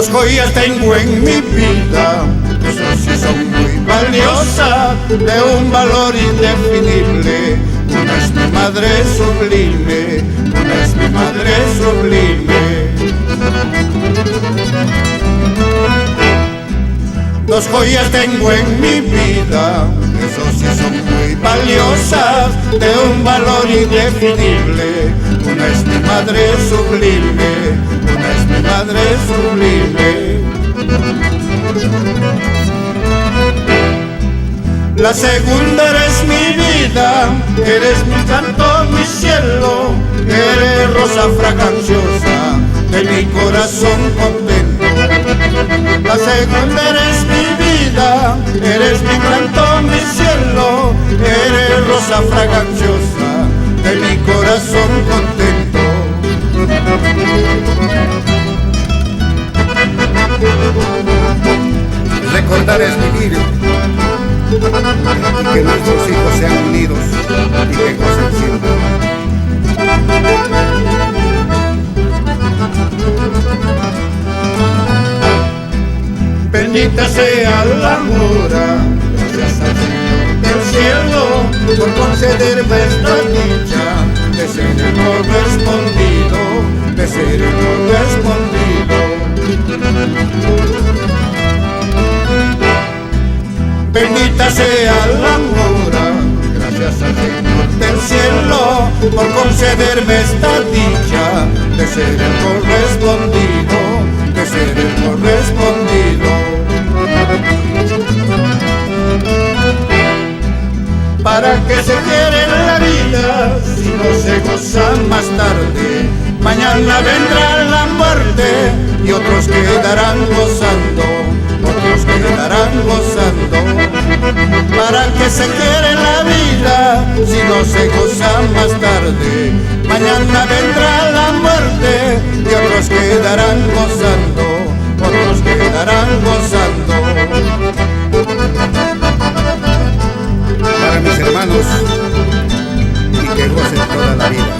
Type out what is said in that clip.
Dos joyas tengo en mi vida, eso sí son muy valiosas, de un valor indefinible. Una es mi madre sublime, una es mi madre sublime. Dos joyas tengo en mi vida, eso sí son muy valiosas, de un valor indefinible. Una es mi madre sublime, una es mi madre sublime. La segunda eres mi vida, eres mi canto, mi cielo, eres rosa fraganciosa de mi corazón contento. La segunda eres mi vida, eres mi canto, mi cielo, eres rosa fraganciosa de mi corazón contento. Recordar es vivir, y que nuestros hijos sean unidos y que gocen siempre. Bendita sea la hora, gracias al Señor del cielo por concederme esta dicha de ser el correspondido, de ser el correspondido. Bendita sea la hora, gracias al Señor del cielo por concederme esta dicha de ser el correspondido, de ser el correspondido. ¿Para qué se quiere la vida si no se goza más tarde? Mañana vendrá la muerte y otros quedarán gozando, otros quedarán gozando. ¿Para qué se quiere la vida si no se goza más tarde? Mañana vendrá la muerte y otros quedarán gozando, otros quedarán gozando. Para mis hermanos, y que gocen toda la vida.